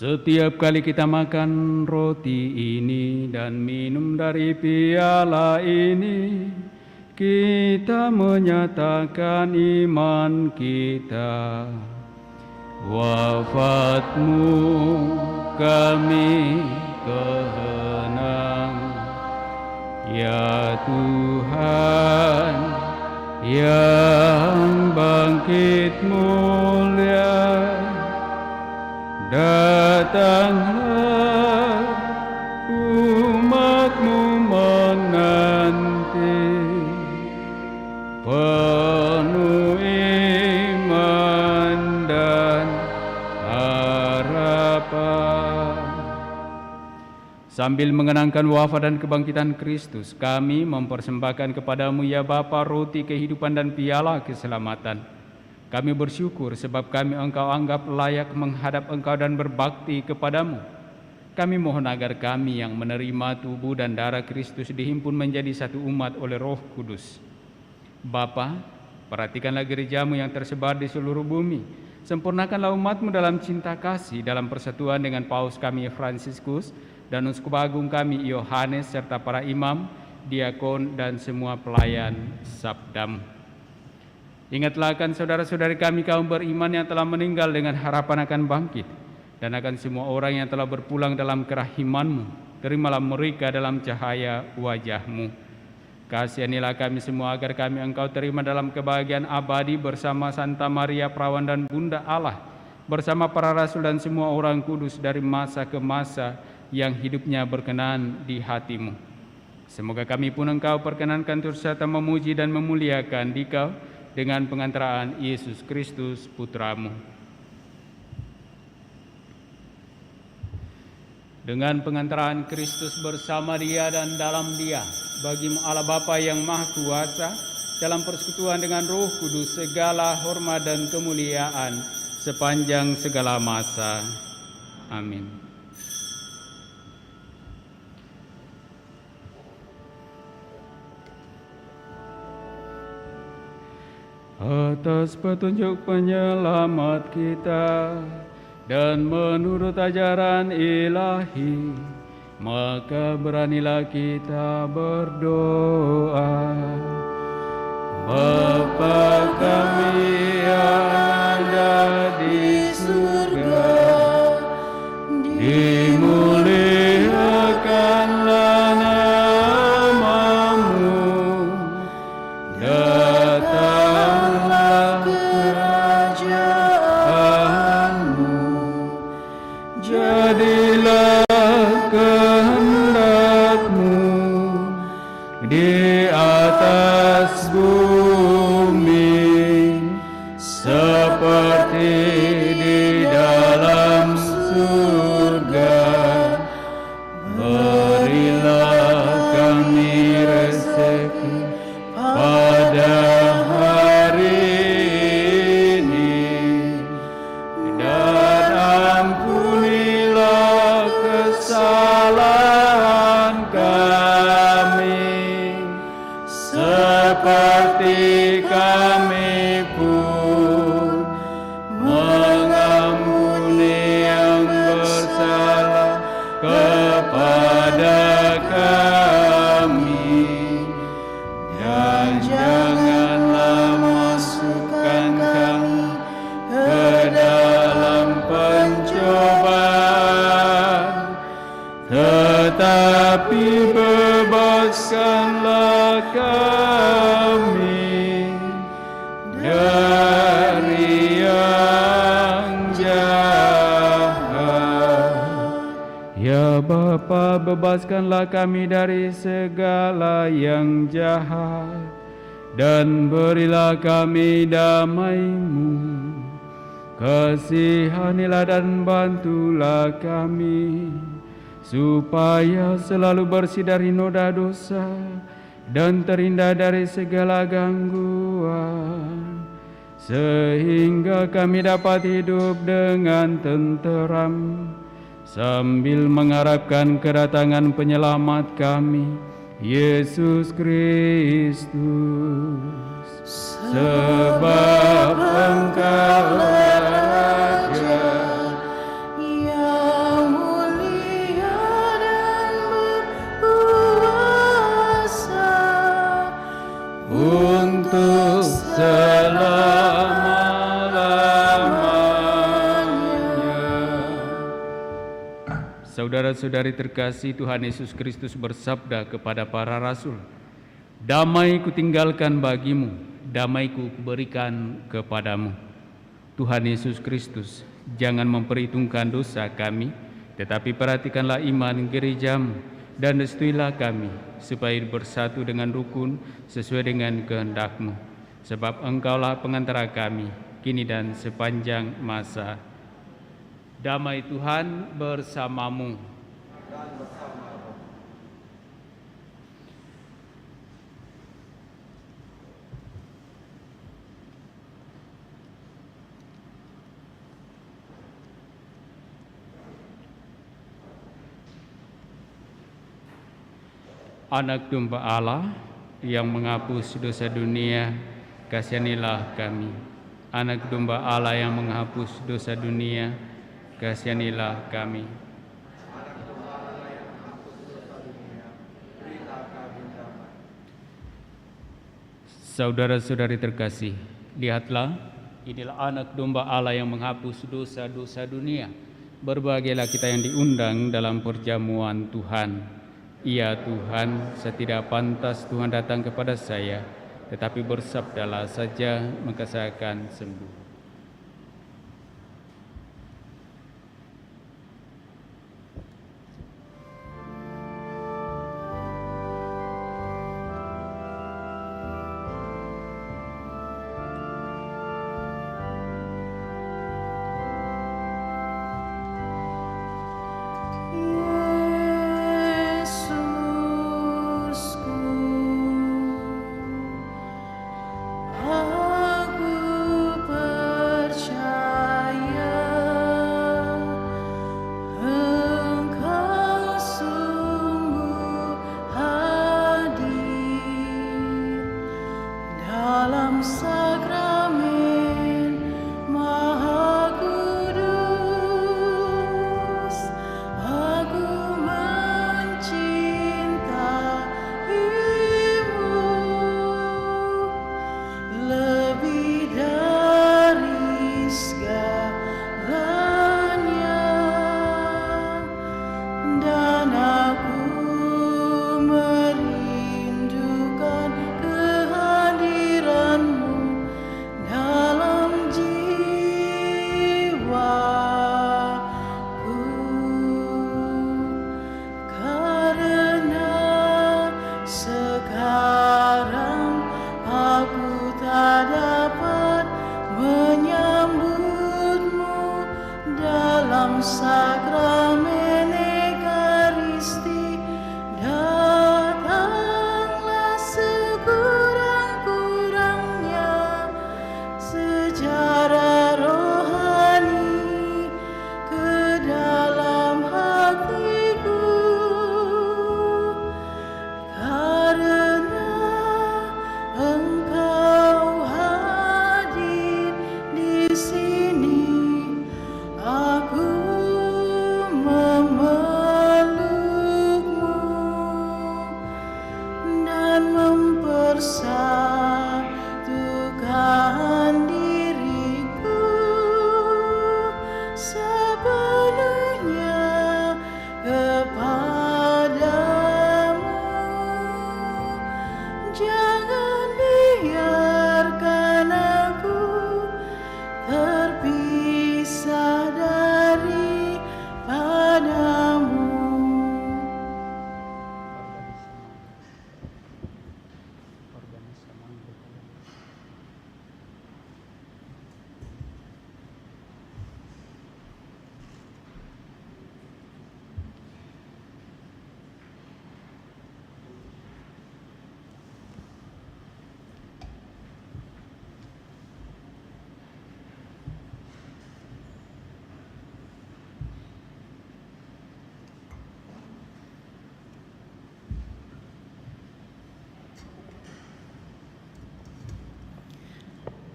Setiap kali kita makan roti ini dan minum dari piala ini, kita menyatakan iman kita. Wafat-Mu kami kehenang, ya Tuhan yang bangkit mulia. Datanglah, umat-Mu menanti, penuh iman dan harapan. Sambil mengenangkan wafat dan kebangkitan Kristus, kami mempersembahkan kepada-Mu ya Bapa roti kehidupan dan piala keselamatan. Kami bersyukur sebab kami Engkau anggap layak menghadap Engkau dan berbakti kepada-Mu. Kami mohon agar kami yang menerima tubuh dan darah Kristus dihimpun menjadi satu umat oleh Roh Kudus. Bapa, perhatikanlah gereja-Mu yang tersebar di seluruh bumi. Sempurnakanlah umat-Mu dalam cinta kasih, dalam persatuan dengan Paus kami Fransiskus dan Uskup Agung kami Yohanes serta para imam, diakon dan semua pelayan sabda-Mu. Ingatlah akan saudara-saudari kami kaum beriman yang telah meninggal dengan harapan akan bangkit, dan akan semua orang yang telah berpulang dalam kerahiman-Mu. Terimalah mereka dalam cahaya wajah-Mu. Kasihanilah kami semua agar kami Engkau terima dalam kebahagiaan abadi bersama Santa Maria Perawan dan Bunda Allah, bersama para rasul dan semua orang kudus dari masa ke masa yang hidupnya berkenan di hati-Mu. Semoga kami pun Engkau perkenankan turut serta memuji dan memuliakan Dikau dengan pengantaraan Yesus Kristus Putra-Mu. Dengan pengantaraan Kristus bersama Dia dan dalam Dia, bagi-Mu Allah Bapa yang Maha Kuasa, dalam persekutuan dengan Roh Kudus, segala hormat dan kemuliaan sepanjang segala masa. Amin. Atas petunjuk penyelamat kita dan menurut ajaran ilahi, maka beranilah kita berdoa. Bapa kami yang ada di surga, dimuliakanlah nama-Mu, datanglah kerajaan-Mu, jadilah kehendak-Mu di atas bumi seperti di dalam surga. Berilah kami rezeki pada hari ini, dan ampunilah kesalahan kami, seperti kami pun mengampuni yang bersalah kepada kami. Dan janganlah masukkan kami ke dalam pencobaan, tetapi bebaskanlah kami dari yang jahat. Ya Bapa, bebaskanlah kami dari segala yang jahat, dan berilah kami damai-Mu. Kasihanilah dan bantulah kami, supaya selalu bersih dari noda dosa dan terhindar dari segala gangguan, sehingga kami dapat hidup dengan tenteram sambil mengharapkan kedatangan penyelamat kami, Yesus Kristus. Sebab Engkau Raja yang mulia dan berkuasa, saudara-saudari terkasih, Tuhan Yesus Kristus bersabda kepada para rasul, "Damai kutinggalkan bagimu, damai-Ku kuberikan kepadamu." Tuhan Yesus Kristus, jangan memperhitungkan dosa kami, tetapi perhatikanlah iman gerejamu, dan restuilah kami, supaya bersatu dengan rukun sesuai dengan kehendak-Mu. Sebab Engkaulah pengantara kami, kini dan sepanjang masa. Damai Tuhan bersamamu. Anak domba Allah yang menghapus dosa dunia, kasihanilah kami. Anak domba Allah yang menghapus dosa dunia, kasihanilah kami. Saudara-saudari terkasih, lihatlah, inilah anak domba Allah yang menghapus dosa-dosa dunia. Berbahagialah kita yang diundang dalam perjamuan Tuhan. Ya Tuhan, saya tidak pantas Tuhan datang kepada saya, tetapi bersabdalah saja, maka saya akan sembuh.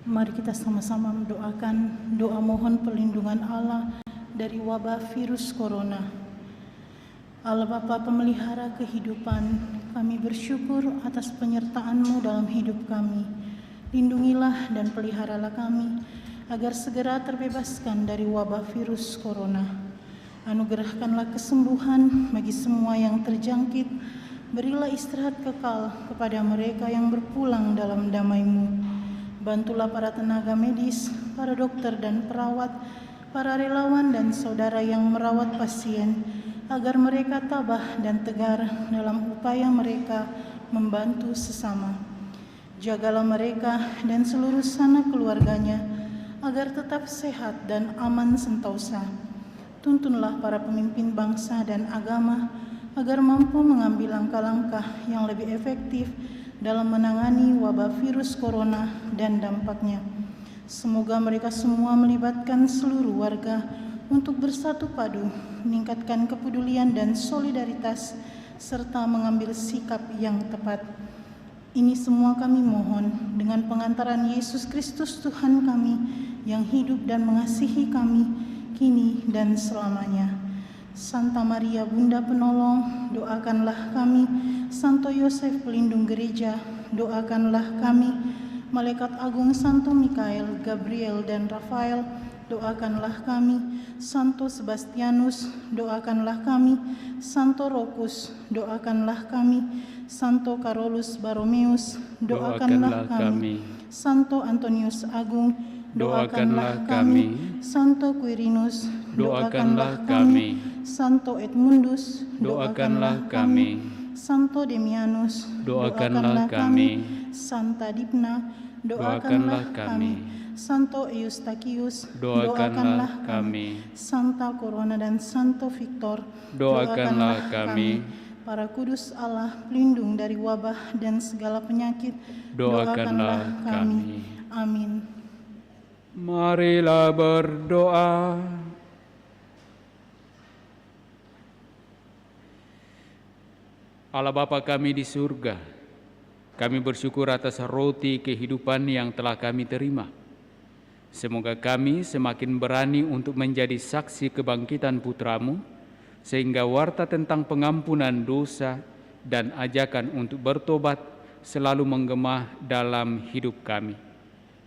Mari kita sama-sama mendoakan doa mohon perlindungan Allah dari wabah virus corona. Allah Bapa pemelihara kehidupan, kami bersyukur atas penyertaan-Mu dalam hidup kami. Lindungilah dan peliharalah kami, agar segera terbebaskan dari wabah virus corona. Anugerahkanlah kesembuhan bagi semua yang terjangkit. Berilah istirahat kekal kepada mereka yang berpulang dalam damai-Mu. Bantulah para tenaga medis, para dokter dan perawat, para relawan dan saudara yang merawat pasien, agar mereka tabah dan tegar dalam upaya mereka membantu sesama. Jagalah mereka dan seluruh sanak keluarganya, agar tetap sehat dan aman sentosa. Tuntunlah para pemimpin bangsa dan agama, agar mampu mengambil langkah-langkah yang lebih efektif dalam menangani wabah virus corona dan dampaknya. Semoga mereka semua melibatkan seluruh warga untuk bersatu padu, meningkatkan kepedulian dan solidaritas, serta mengambil sikap yang tepat. Ini semua kami mohon dengan pengantaran Yesus Kristus Tuhan kami yang hidup dan mengasihi kami kini dan selamanya. Santa Maria Bunda Penolong, doakanlah kami. Santo Yosef pelindung gereja, doakanlah kami. Malaikat Agung Santo Mikael, Gabriel dan Rafael, doakanlah kami. Santo Sebastianus, doakanlah kami. Santo Rokus, doakanlah kami. Santo Carolus Baromeus, doakanlah kami. Santo Antonius Agung, doakanlah kami. Santo Quirinus, doakanlah kami. Santo Edmundus, doakanlah kami. Santo Demianus, doakanlah kami. Santa Dipna, doakanlah kami. Santo Eustachius, doakanlah kami. Santa Corona dan Santo Victor, doakanlah kami. Para kudus Allah, pelindung dari wabah dan segala penyakit, doakanlah kami. Amin. Marilah berdoa. Allah Bapa kami di surga, kami bersyukur atas roti kehidupan yang telah kami terima. Semoga kami semakin berani untuk menjadi saksi kebangkitan Putra-Mu, sehingga warta tentang pengampunan dosa dan ajakan untuk bertobat selalu menggema dalam hidup kami.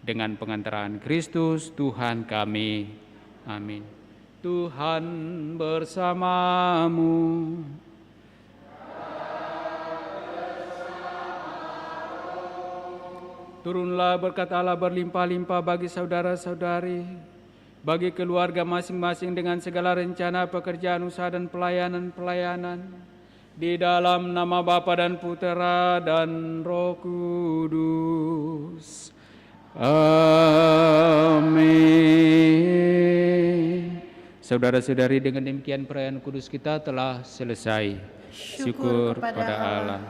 Dengan pengantaran Kristus Tuhan kami. Amin. Tuhan bersamamu. Turunlah berkat Allah berlimpah-limpah bagi saudara-saudari, bagi keluarga masing-masing dengan segala rencana, pekerjaan, usaha, dan pelayanan. Di dalam nama Bapa dan Putera dan Roh Kudus. Amin. Saudara-saudari, dengan demikian perayaan kudus kita telah selesai. Syukur kepada Allah.